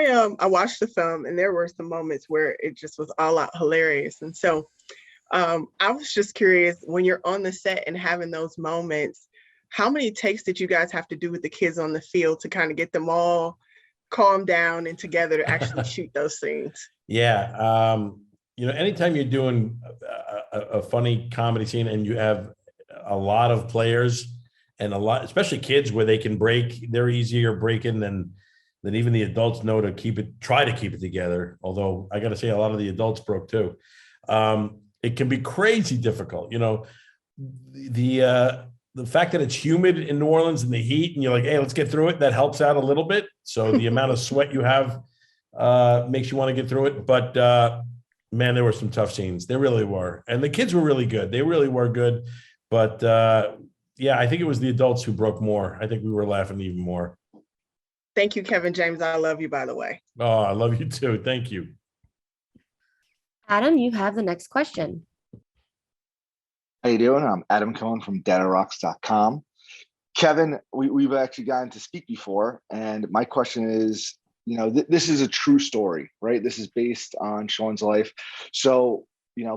I watched the film and there were some moments where it just was all out hilarious. And so I was just curious when you're on the set and having those moments, how many takes did you guys have to do with the kids on the field to kind of get them all calm down and together to actually shoot those scenes? Yeah. Anytime you're doing a funny comedy scene and you have a lot of players and a lot, especially kids where they can break, they're easier breaking than even the adults know to try to keep it together. Although I got to say a lot of the adults broke too. It can be crazy difficult. The fact that it's humid in New Orleans and the heat and you're like, hey, let's get through it. That helps out a little bit. So the amount of sweat you have makes you want to get through it. But man, there were some tough scenes. There really were. And the kids were really good. They really were good. But yeah, I think it was the adults who broke more. I think we were laughing even more. Thank you, Kevin James. I love you, by the way. Oh, I love you too. Thank you. Adam, you have the next question. How you doing? I'm Adam Cohen from datarocks.com. Kevin, we've actually gotten to speak before, and my question is, this is a true story, right? This is based on Sean's life. So,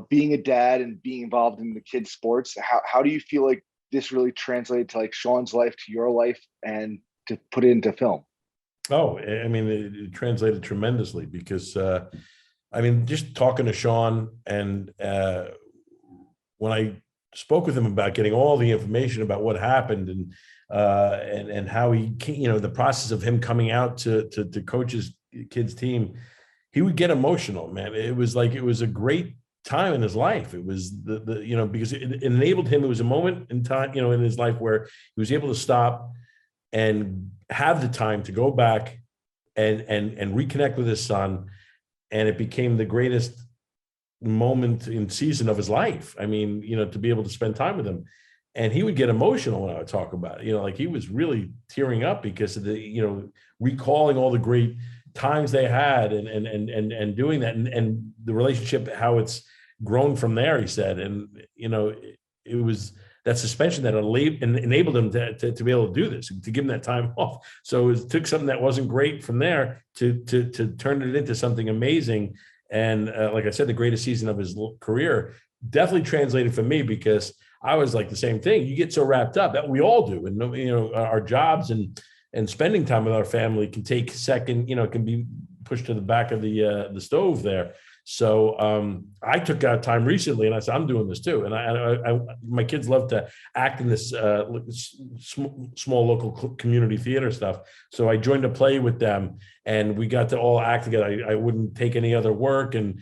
being a dad and being involved in the kids' sports, how do you feel like this really translated to like Sean's life to your life and to put it into film? Oh, I mean, it translated tremendously because, just talking to Sean and when I spoke with him about getting all the information about what happened and how he, the process of him coming out to coach his kids' team, he would get emotional, man. It was a great time in his life. It was because it enabled him. It was a moment in time, in his life where he was able to stop and have the time to go back and reconnect with his son. And it became the greatest moment in season of his life. I mean, to be able to spend time with him. And he would get emotional when I would talk about it. Like he was really tearing up because of the, recalling all the great times they had and doing that and the relationship, how it's grown from there, he said. And, it was that suspension that enabled him to be able to do this, to give him that time off. So it took something that wasn't great from there to turn it into something amazing. And like I said, the greatest season of his career definitely translated for me because I was like the same thing. You get so wrapped up that we all do. And, our jobs and spending time with our family can take second, can be pushed to the back of the stove there. So I took out time recently and I said, I'm doing this too. And I my kids love to act in this small local community theater stuff. So I joined a play with them and we got to all act together. I wouldn't take any other work. And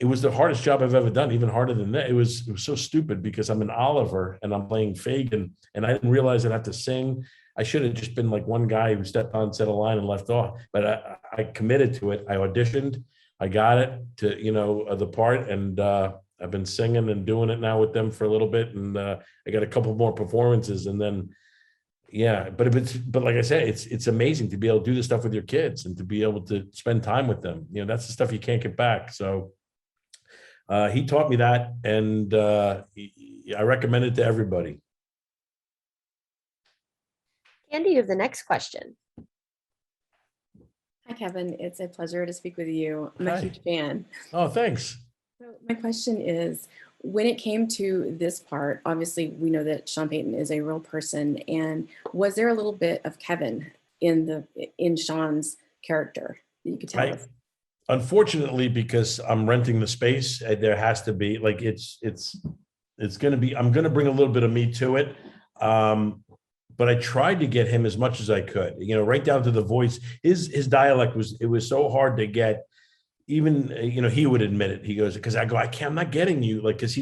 it was the hardest job I've ever done, even harder than that. It was so stupid because I'm an Oliver and I'm playing Fagin and I didn't realize I'd have to sing. I should have just been like one guy who stepped on, said a line and left off, but I committed to it. I auditioned. I got it to, the part and I've been singing and doing it now with them for a little bit. And I got a couple more performances and then, yeah, but like I said, it's amazing to be able to do this stuff with your kids and to be able to spend time with them. That's the stuff you can't get back. So he taught me that and I recommend it to everybody. Andy, you have the next question. Hi, Kevin. It's a pleasure to speak with you. I'm a huge fan. Oh, thanks. So my question is, when it came to this part, obviously we know that Sean Payton is a real person. And was there a little bit of Kevin in Sean's character that you could tell us? Unfortunately, because I'm renting the space, there has to be it's going to be, I'm going to bring a little bit of me to it. But I tried to get him as much as I could, right down to the voice. His dialect was so hard to get. Even, he would admit it. He goes, because I go, I'm not getting you. Like, because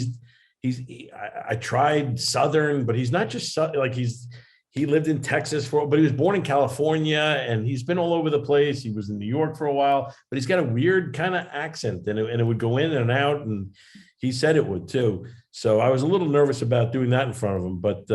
I tried Southern, but he's not just like he lived in Texas but he was born in California and he's been all over the place. He was in New York for a while, but he's got a weird kind of accent and it would go in and out. And he said it would too. So I was a little nervous about doing that in front of him, but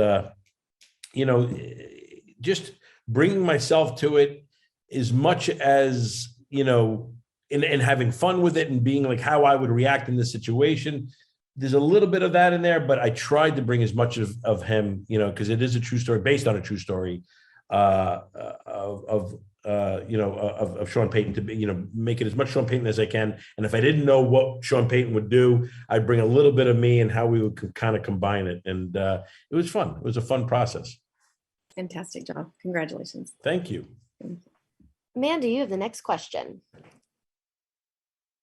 just bringing myself to it as much as, and having fun with it and being like how I would react in this situation. There's a little bit of that in there, but I tried to bring as much of him, because it is a true story based on a true story of of Sean Payton to be, make it as much Sean Payton as I can. And if I didn't know what Sean Payton would do, I'd bring a little bit of me and how we would kind of combine it. And it was fun. It was a fun process. Fantastic job. Congratulations. Thank you. Amanda, you have the next question.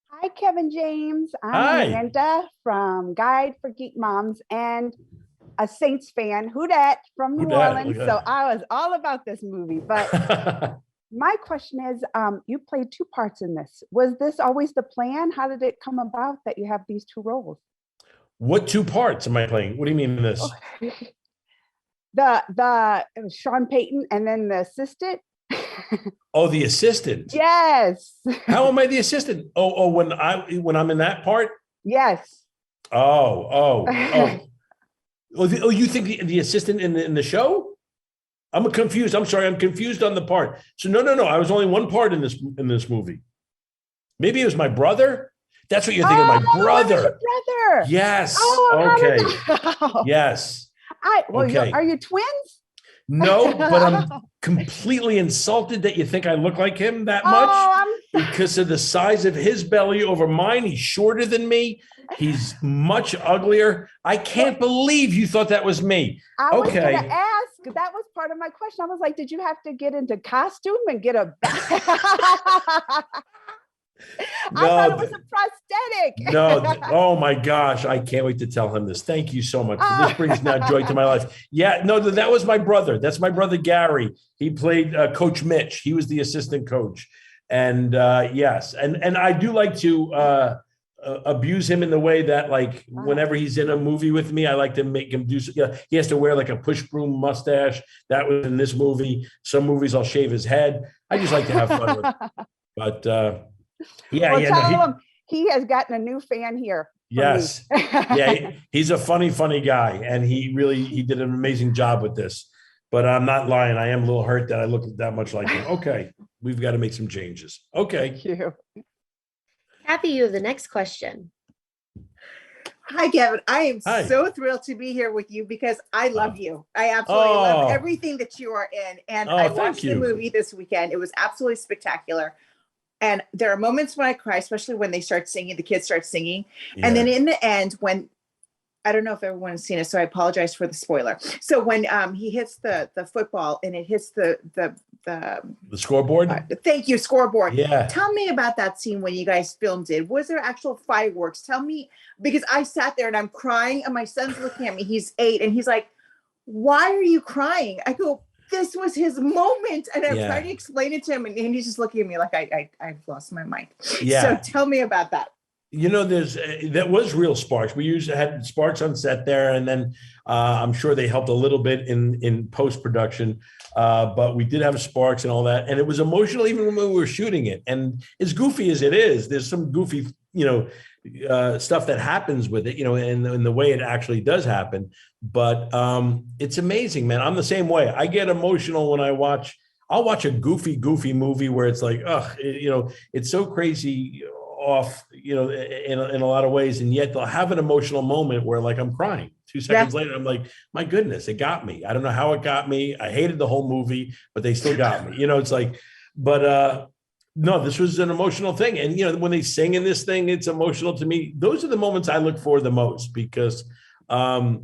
Hi, Kevin James. I'm Hi. Amanda from Guide for Geek Moms and a Saints fan. Who dat from New Who dat? Orleans. Look at So that. I was all about this movie. But my question is, you played two parts in this. Was this always the plan? How did it come about that you have these two roles? What two parts am I playing? What do you mean in this? It was Sean Payton and then the assistant. Oh, the assistant. Yes. How am I the assistant? Oh, when I'm in that part? Yes. Oh, you think the assistant in the show? I'm confused. I'm sorry. I'm confused on the part. So no. I was only one part in this movie. Maybe it was my brother. That's what you're thinking. My Oh, it was brother. your brother. Yes. Oh, Okay. okay. Yes. Okay. Are you twins? No, but I'm completely insulted that you think I look like him that much Oh, because of the size of his belly over mine. He's shorter than me. He's much uglier. I can't believe you thought that was me. I was Okay. going to ask. That was part of my question. I was like, did you have to get into costume and get a? I thought it was a prosthetic. No. Oh my gosh. I can't wait to tell him this. Thank you so much. This brings now joy to my life. Yeah, no, that was my brother. That's my brother, Gary. He played Coach Mitch. He was the assistant coach. And yes. And I do like to abuse him in the way that, like, whenever he's in a movie with me, I like to make him do, he has to wear like a push broom mustache. That was in this movie. Some movies I'll shave his head. I just like to have fun with him. But Tell him he has gotten a new fan here. Yes. Yeah, he's a funny guy. And he did an amazing job with this. But I'm not lying. I am a little hurt that I look that much like him. Okay. We've got to make some changes. Okay. Thank you. Kathy, you have the next question. Hi, Kevin. I am Hi. so thrilled to be here with you because I love you. I absolutely love Oh. everything that you are in. And Oh, I thank watched you. the movie this weekend. It was absolutely spectacular. And there are moments when I cry, especially when they start singing, the kids start singing. And then in the end, when I don't know if everyone has seen it, so I apologize for the spoiler. So when he hits the football and it hits the scoreboard. Thank you, scoreboard. Yeah. Tell me about that scene when you guys filmed it. Was there actual fireworks? Tell me, because I sat there and I'm crying and my son's looking at me. He's 8 and he's like, "Why are you crying?" I go, "This was his moment." And I'm Yeah. trying to explain it to him and he's just looking at me like I've lost my mind. Yeah. So tell me about that. There's that was real sparks. We had sparks on set there, and then I'm sure they helped a little bit in post production. But we did have sparks and all that, and it was emotional even when we were shooting it. And as goofy as it is, there's some goofy, stuff that happens with it, in the way it actually does happen. But it's amazing, man. I'm the same way. I get emotional when I'll watch a goofy movie where it's like, it's so crazy off, in a lot of ways, and yet they'll have an emotional moment where, like, I'm crying 2 seconds later. I'm like, my goodness, it got me. I don't know how it got me. I hated the whole movie, but they still got me. It's like, but no, this was an emotional thing. And when they sing in this thing, it's emotional to me. Those are the moments I look for the most, because not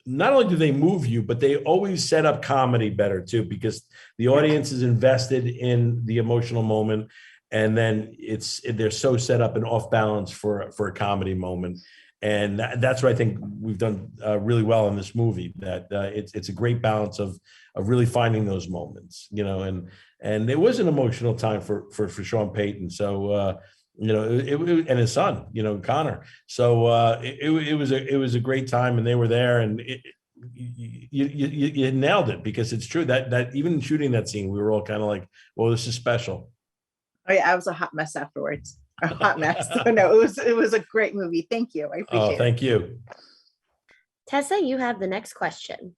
only do they move you, but they always set up comedy better too, because the audience is invested in the emotional moment. And then they're so set up and off balance for a comedy moment. And that's what I think we've done really well in this movie, that it's a great balance of really finding those moments, and it was an emotional time for Sean Payton. So, and his son, Connor. So it was a great time, and they were there, and you nailed it, because it's true that even shooting that scene, we were all kind of like, well, this is special. Oh yeah, I was a hot mess afterwards. A hot mess. So no, it was a great movie. Thank you. I appreciate it. Thank you. Tessa, you have the next question.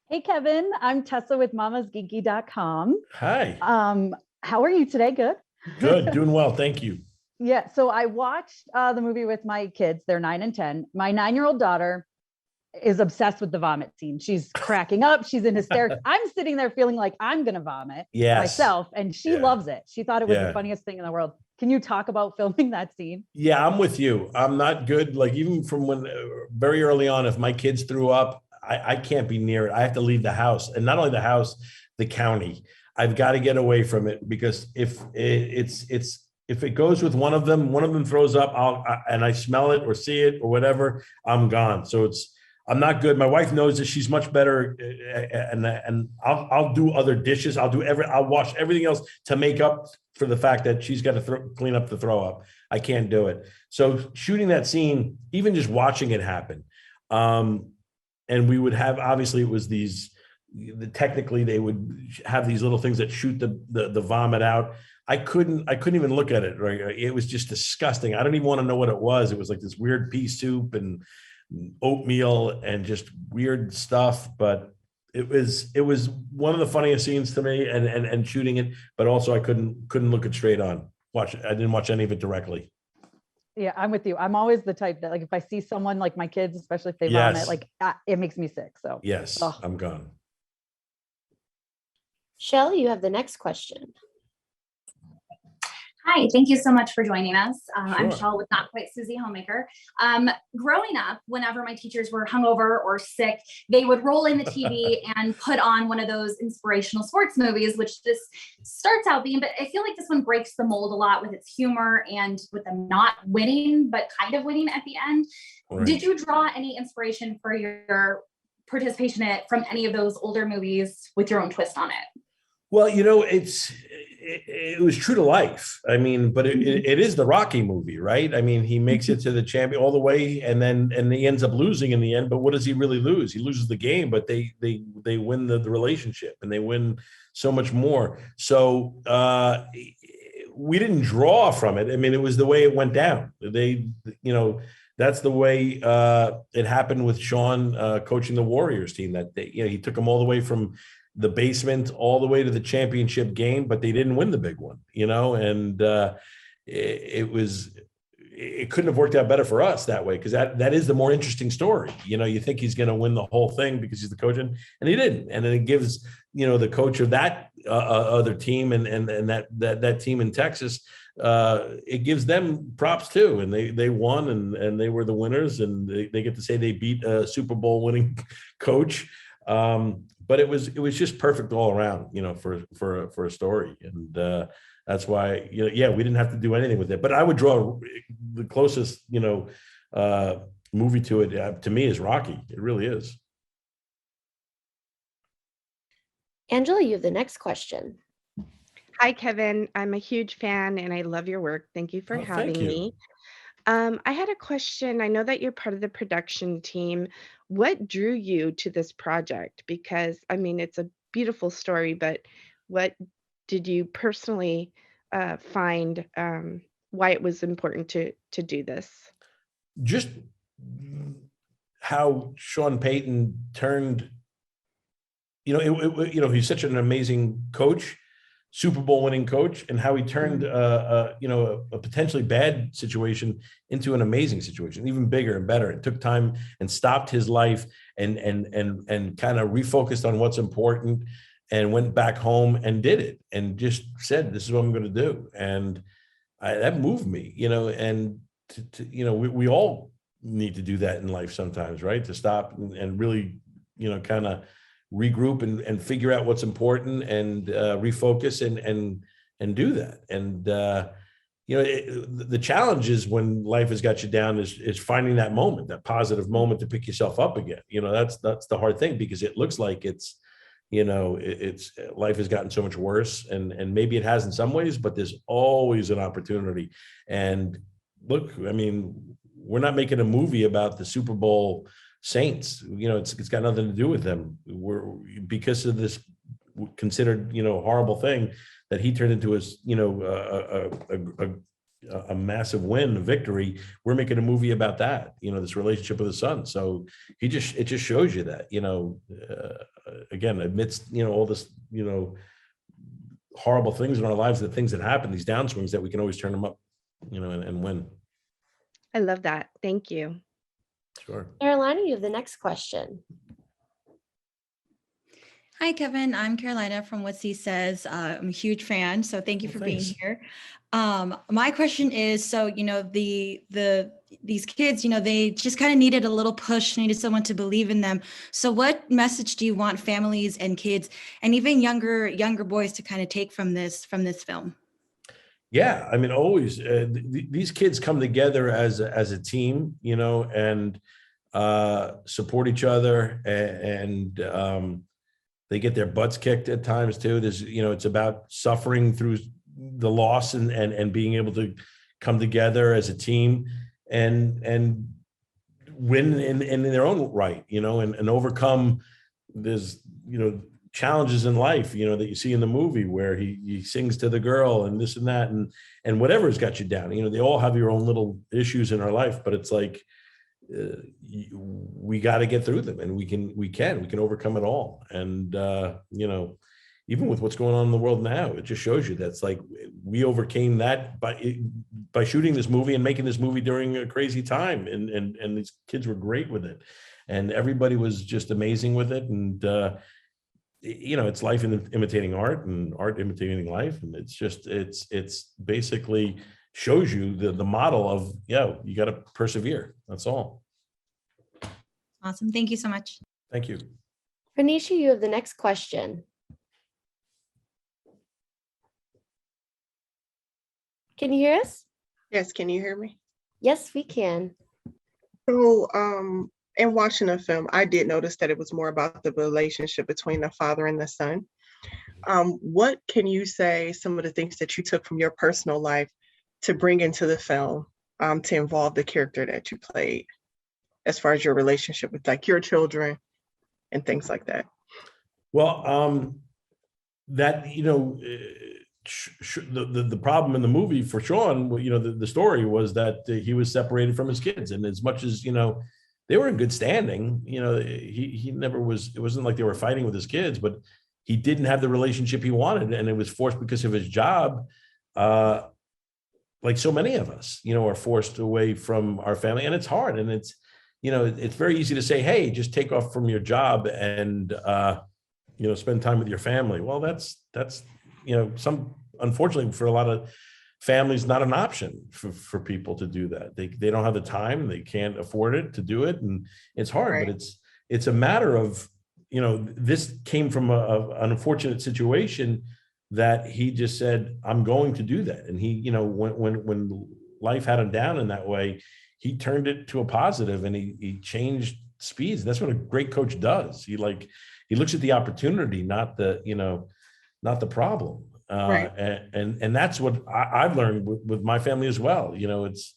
Hey, Kevin, I'm Tessa with mamasgeeky.com. Hi. How are you today? Good? Good. Doing well. Thank you. Yeah. So I watched the movie with my kids. They're 9 and 10. My 9-year-old daughter is obsessed with the vomit scene. She's cracking up. She's in hysterics. I'm sitting there feeling like I'm going to vomit myself. And she loves it. She thought it was the funniest thing in the world. Can you talk about filming that scene? Yeah, I'm with you. I'm not good. Like even from when very early on, if my kids threw up, I can't be near it. I have to leave the house, and not only the house, the county. I've got to get away from it, because if it goes with one of them throws up, and I smell it or see it or whatever, I'm gone. So I'm not good. My wife knows that she's much better, and I'll do other dishes. I'll wash everything else to make up for the fact that she's got to clean up the throw up. I can't do it. So shooting that scene, even just watching it happen, and we would have, obviously it was technically they would have these little things that shoot the vomit out. I couldn't even look at it. Right, it was just disgusting. I don't even want to know what it was. It was like this weird pea soup and oatmeal and just weird stuff, but it was one of the funniest scenes to me, and shooting it, but also I couldn't look it straight on. I didn't watch any of it directly. Yeah, I'm with you. I'm always the type that, like, if I see someone, like my kids, especially if they vomit, like it makes me sick. So yes, I'm gone. Shell, you have the next question. Hi, thank you so much for joining us. I'm Sure. Shell with Not Quite Susie Homemaker. Growing up, whenever my teachers were hungover or sick, they would roll in the TV and put on one of those inspirational sports movies, which this starts out being, but I feel like this one breaks the mold a lot with its humor and with them not winning, but kind of winning at the end. Right. Did you draw any inspiration for your participation in it from any of those older movies with your own twist on it? Well, it was true to life. I mean, but it is the Rocky movie, right? I mean, he makes it to the champion all the way, and he ends up losing in the end. But what does he really lose? He loses the game, but they win the relationship, and they win so much more. So we didn't draw from it. I mean, it was the way it went down. That's the way it happened with Sean coaching the Warriors team. That he took them all the way from the basement all the way to the championship game, but they didn't win the big one, and it couldn't have worked out better for us that way, because that is the more interesting story. You think he's going to win the whole thing because he's the coach, and he didn't. And then it gives the coach of that other team and that team in Texas, it gives them props too, and they won, and they were the winners, and they get to say they beat a Super Bowl winning coach. But it was just perfect all around, for a story, and that's why we didn't have to do anything with it. But I would draw the closest movie to it to me is Rocky. It really is. Angela, you have the next question. Hi, Kevin. I'm a huge fan and I love your work. Thank you for having me. I had a question. I know that you're part of the production team. What drew you to this project? Because, I mean, it's a beautiful story, but what did you personally find why it was important to do this? Just how Sean Payton turned, he's such an amazing coach, Super Bowl winning coach, and how he turned a potentially bad situation into an amazing situation, even bigger and better. It took time and stopped his life and kind of refocused on what's important, and went back home and did it, and just said, "This is what I'm going to do." And that moved me, and we all need to do that in life sometimes, right? To stop and really, kind of regroup and figure out what's important, and refocus and do that. And the challenge is, when life has got you down, is finding that moment, that positive moment to pick yourself up again. That's the hard thing, because it looks like it's life has gotten so much worse, and maybe it has in some ways, but there's always an opportunity. And look, I mean, we're not making a movie about the Super Bowl Saints. It's got nothing to do with them. Because of this considered horrible thing that he turned into a massive win, a victory. We're making a movie about that, this relationship with his son. So it just shows you that, again, amidst all this horrible things in our lives, the things that happen, these downswings, that we can always turn them up, and win. I love that. Thank you. Sure. Carolina, you have the next question. Hi, Kevin. I'm Carolina from What C Says. I'm a huge fan, so thank you for being here. My question is, so, you know, these kids, you know, they just kind of needed a little push, needed someone to believe in them. So what message do you want families and kids and even younger boys to kind of take from this film? Yeah, I mean, always these kids come together as a team, you know, and support each other, and they get their butts kicked at times too. There's, you know, it's about suffering through the loss and being able to come together as a team and win in their own right, you know, and overcome there's, you know, challenges in life, you know, that you see in the movie where he sings to the girl and this and that and whatever's got you down. You know, they all have your own little issues in our life, but it's like we got to get through them, and we can overcome it all. And you know, even with what's going on in the world now, it just shows you that's like we overcame that by shooting this movie and making this movie during a crazy time, and these kids were great with it, and everybody was just amazing with it. And you know, it's life imitating art and art imitating life, and it's just it's basically shows you the model of, yeah, you got to persevere. That's all. Awesome. Thank you so much. Thank you. Renisha, you have the next question. Can you hear us? Yes, can you hear me? Yes, we can. So, in watching the film, I did notice that it was more about the relationship between the father and the son. What can you say, some of the things that you took from your personal life to bring into the film, to involve the character that you played, as far as your relationship with like your children and things like that? Well, that, you know, the problem in the movie for Sean, you know, the story was that he was separated from his kids, and as much as, you know, they were in good standing, you know, he never was, it wasn't like they were fighting with his kids, but he didn't have the relationship he wanted, and it was forced because of his job. Like so many of us, you know, are forced away from our family, and it's hard, and it's, you know, it's very easy to say, hey, just take off from your job and, you know, spend time with your family. Well, that's, you know, unfortunately for a lot of families, not an option for people to do that. They don't have the time, they can't afford it to do it. And it's hard, right. But it's a matter of, you know, this came from an unfortunate situation that he just said, I'm going to do that. And he, you know, when life had him down in that way, he turned it to a positive, and he changed speeds. That's what a great coach does. He looks at the opportunity, not the problem. Right. And that's what I've learned with my family as well. You know, it's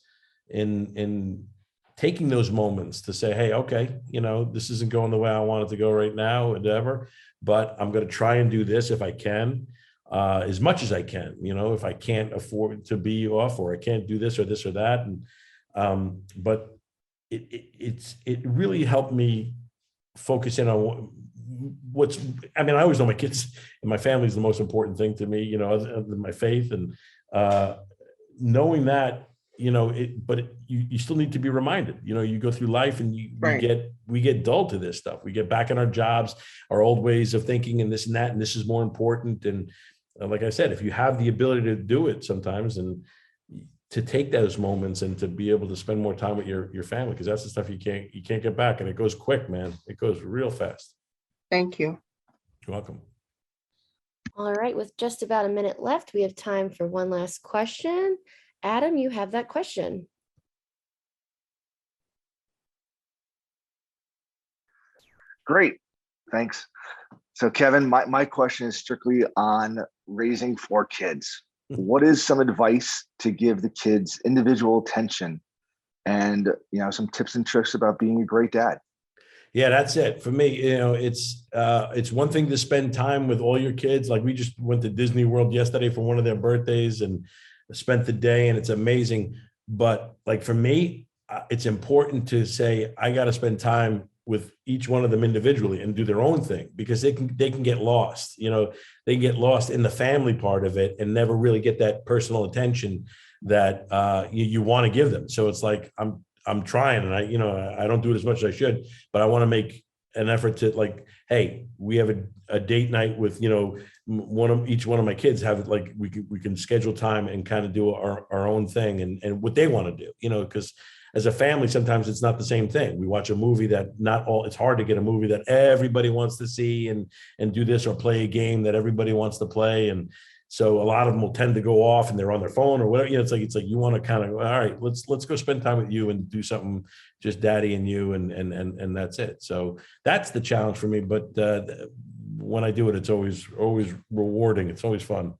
in taking those moments to say, hey, okay, you know, this isn't going the way I want it to go right now, whatever, but I'm going to try and do this if I can, as much as I can, you know, if I can't afford to be off, or I can't do this or that. And, but it really helped me focus in on I mean, I always know my kids and my family is the most important thing to me, you know, other than my faith, and knowing that, you know, you still need to be reminded, you know, you go through life and we get dull to this stuff. We get back in our jobs, our old ways of thinking, and this and that, and this is more important. And like I said, if you have the ability to do it sometimes, and to take those moments and to be able to spend more time with your family, because that's the stuff you can't get back, and it goes quick, man. It goes real fast. Thank you. You're welcome. All right, with just about a minute left, we have time for one last question. Adam, you have that question. Great, thanks. So Kevin, my question is strictly on raising 4 kids. What is some advice to give the kids individual attention, and, you know, some tips and tricks about being a great dad? Yeah, that's it for me. You know, it's one thing to spend time with all your kids. Like, we just went to Disney World yesterday for one of their birthdays and spent the day, and it's amazing. But like for me, it's important to say, I got to spend time with each one of them individually and do their own thing, because they can get lost. You know, they can get lost in the family part of it and never really get that personal attention that you want to give them. So it's like, I'm trying, and I don't do it as much as I should, but I want to make an effort to, like, hey, we have a date night with, each one of my kids have, like, we can schedule time and kind of do our own thing and what they want to do, because as a family, sometimes it's not the same thing. We watch a movie that it's hard to get a movie that everybody wants to see and do this, or play a game that everybody wants to play. And so a lot of them will tend to go off and they're on their phone or whatever. It's like you want to kind of, all right, let's go spend time with you and do something, just daddy and you, and that's it. So that's the challenge for me. But when I do it, it's always rewarding. It's always fun.